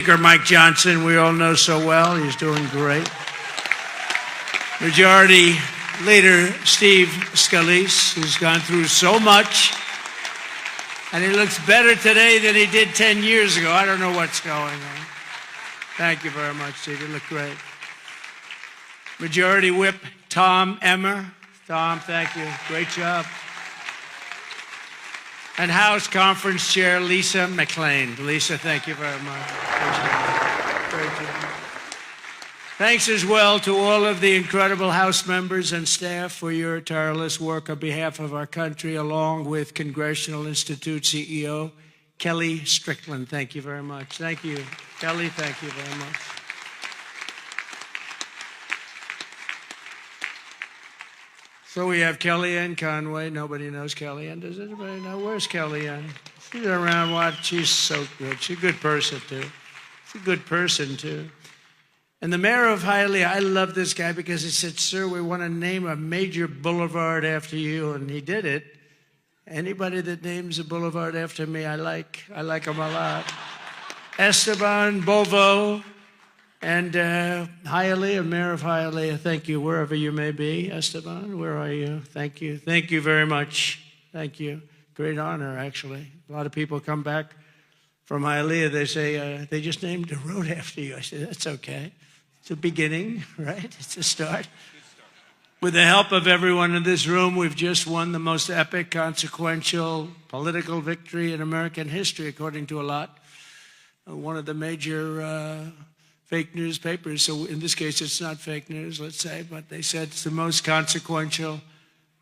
Speaker Mike Johnson, we all know so well. He's doing great. Majority Leader Steve Scalise, who's gone through so much, and he looks better today than he did 10 years ago. I don't know what's going on. Thank you very much, Steve. You look great. Majority Whip Tom Emmer. Tom, thank you. Great job. And House Conference Chair Lisa McLean. Lisa, thank you very much. Great job. Thanks as well to all of the incredible House members and staff for your tireless work on behalf of our country, along with Congressional Institute CEO Kelly Strickland. Thank you very much. Thank you. Kelly, thank you very much. So we have Kellyanne Conway. Nobody knows Kellyanne. Does anybody know? Where's Kellyanne? She's around. What? She's so good. She's a good person, too. She's a good person, too. And the mayor of Hialeah, I love this guy because he said, sir, we want to name a major boulevard after you. And he did it. Anybody that names a boulevard after me, I like him a lot. Esteban Bovo. And Hialeah, Mayor of Hialeah, thank you, wherever you may be. Esteban, where are you? Thank you. Thank you very much. Thank you. Great honor, actually. A lot of people come back from Hialeah. They say, they just named a road after you. I say, that's okay. It's a beginning, right? It's a start. With the help of everyone in this room, we've just won the most epic, consequential political victory in American history, according to a lot. One of the major fake newspapers, so in this case it's not fake news, let's say, but they said it's the most consequential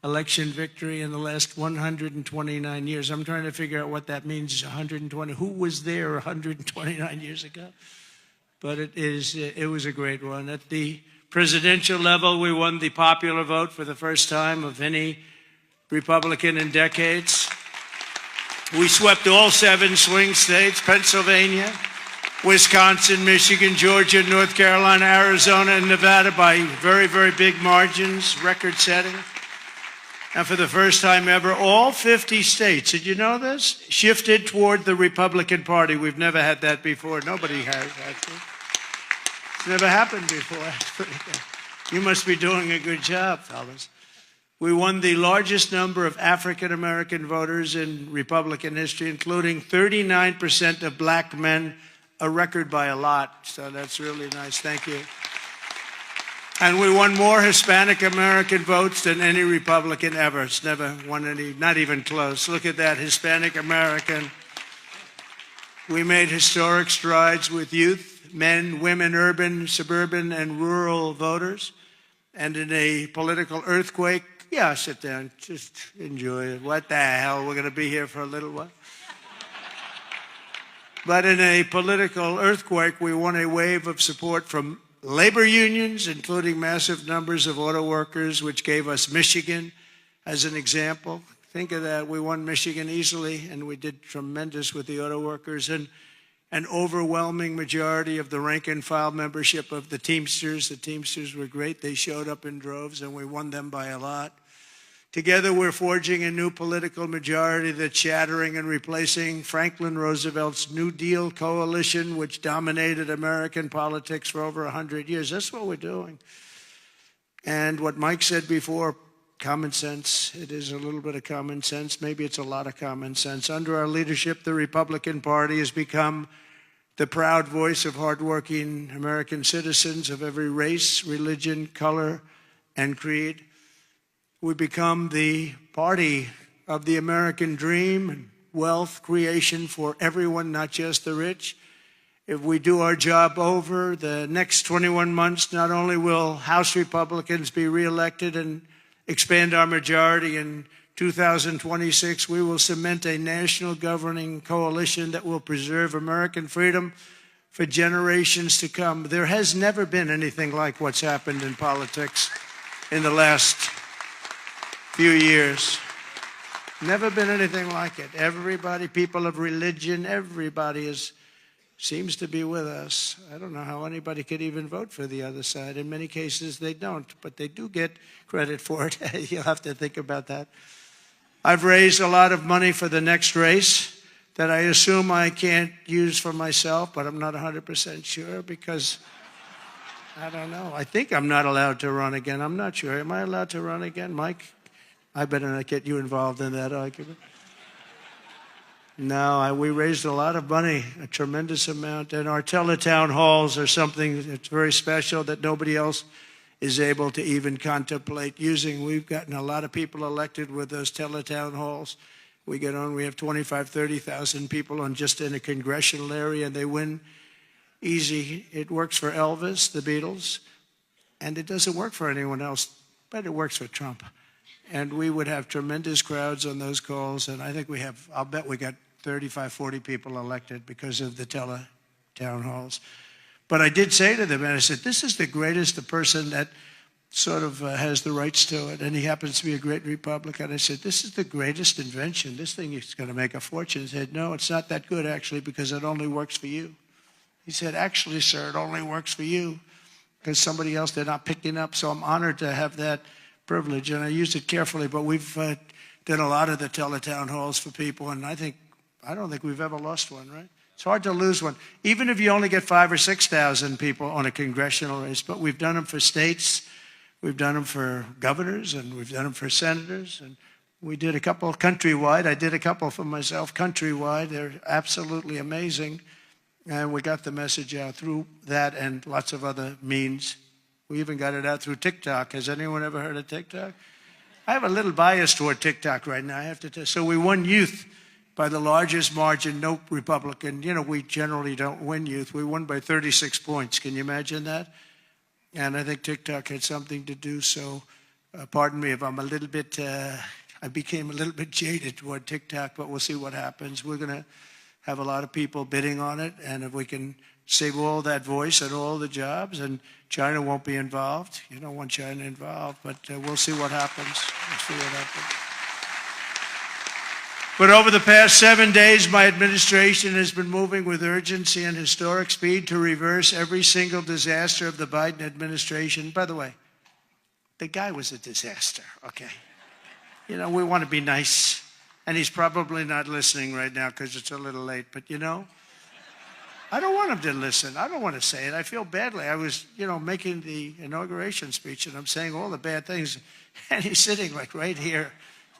election victory in the last 129 years. I'm trying to figure out what that means, 120. Who was there 129 years ago? But it was a great one. At the presidential level, we won the popular vote for the first time of any Republican in decades. We swept all 7 swing states, Pennsylvania, Wisconsin, Michigan, Georgia, North Carolina, Arizona, and Nevada by very, very big margins, record-setting. And for the first time ever, all 50 states, did you know this? Shifted toward the Republican Party. We've never had that before. Nobody has, actually. It's never happened before. You must be doing a good job, fellas. We won the largest number of African-American voters in Republican history, including 39% of black men, a record by a lot, so that's really nice. Thank you. And we won more Hispanic American votes than any Republican ever. It's never won any, not even close. Look at that, Hispanic American. We made historic strides with youth, men, women, urban, suburban, and rural voters. And in a political earthquake, yeah, sit down, just enjoy it. What the hell, we're gonna be here for a little while. But in a political earthquake, we won a wave of support from labor unions, including massive numbers of auto workers, which gave us Michigan as an example. Think of that. We won Michigan easily, and we did tremendous with the auto workers. And an overwhelming majority of the rank-and-file membership of the Teamsters. The Teamsters were great. They showed up in droves, and we won them by a lot. Together, we're forging a new political majority that's shattering and replacing Franklin Roosevelt's New Deal coalition, which dominated American politics for over 100 years. That's what we're doing. And what Mike said before, common sense. It is a little bit of common sense. Maybe it's a lot of common sense. Under our leadership, the Republican Party has become the proud voice of hardworking American citizens of every race, religion, color, and creed. We become the party of the American dream and wealth creation for everyone, not just the rich. If we do our job over the next 21 months, not only will House Republicans be reelected and expand our majority in 2026, we will cement a national governing coalition that will preserve American freedom for generations to come. There has never been anything like what's happened in politics in the last few years. Never been anything like it. Everybody, people of religion, everybody seems to be with us. I don't know how anybody could even vote for the other side. In many cases, they don't, but they do get credit for it. You'll have to think about that. I've raised a lot of money for the next race. that I assume I can't use for myself, but I'm not 100% sure because I don't know. I think I'm not allowed to run again. I'm not sure. Am I allowed to run again, Mike? I better not get you involved in that argument. No, we raised a lot of money, a tremendous amount, and our teletown halls are something that's very special that nobody else is able to even contemplate using. We've gotten a lot of people elected with those teletown halls. We have 25, 30,000 people on just in a congressional area, and they win easy. It works for Elvis, the Beatles, and it doesn't work for anyone else, but it works for Trump. And we would have tremendous crowds on those calls, and I think I'll bet we got 35, 40 people elected because of the teletown halls. But I did say to them, and I said, this is the greatest, the person that sort of has the rights to it, and he happens to be a great Republican. I said, this is the greatest invention. This thing is going to make a fortune. He said, no, it's not that good, actually, because it only works for you. He said, actually, sir, it only works for you because somebody else they're not picking up. So I'm honored to have that privilege, and I used it carefully. But we've done a lot of the teletown halls for people, and I don't think we've ever lost one, right? It's hard to lose one, even if you only get 5,000 or 6,000 people on a congressional race. But we've done them for states, we've done them for governors, and we've done them for senators. And we did a couple countrywide. I did a couple for myself countrywide. They're absolutely amazing. And we got the message out through that and lots of other means. We even got it out through TikTok. Has anyone ever heard of TikTok? I have a little bias toward TikTok right now, I have to tell you. So we won youth by the largest margin. No Republican, we generally don't win youth. We won by 36 points. Can you imagine that? And I think TikTok had something to do. So pardon me if I'm I became a little bit jaded toward TikTok, but we'll see what happens. We're going to have a lot of people bidding on it. And if we can save all that voice and all the jobs, and China won't be involved. You don't want China involved, but we'll see what happens. We'll see what happens. But over the past 7 days, my administration has been moving with urgency and historic speed to reverse every single disaster of the Biden administration. By the way, the guy was a disaster, okay? We want to be nice. And he's probably not listening right now because it's a little late. But, I don't want him to listen. I don't want to say it. I feel badly. I was, making the inauguration speech, and I'm saying all the bad things. And he's sitting like right here.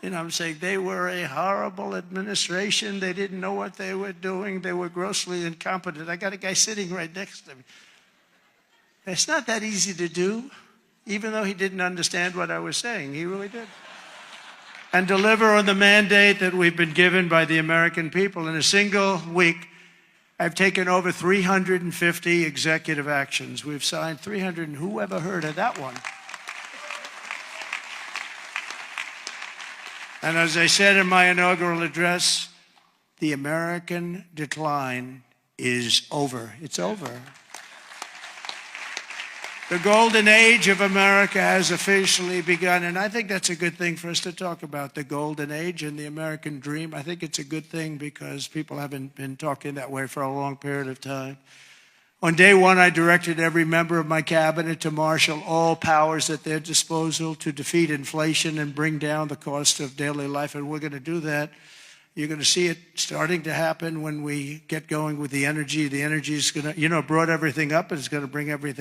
I'm saying they were a horrible administration. They didn't know what they were doing. They were grossly incompetent. I got a guy sitting right next to me. It's not that easy to do, even though he didn't understand what I was saying. He really did. And deliver on the mandate that we've been given by the American people. In a single week, I've taken over 350 executive actions. We've signed 300, and who ever heard of that one? And as I said in my inaugural address, the American decline is over. It's over. The golden age of America has officially begun, and I think that's a good thing for us to talk about, the golden age and the American dream. I think it's a good thing because people haven't been talking that way for a long period of time. On day one, I directed every member of my cabinet to marshal all powers at their disposal to defeat inflation and bring down the cost of daily life, and we're going to do that. You're going to see it starting to happen when we get going with the energy. The energy is going to, brought everything up, and it's going to bring everything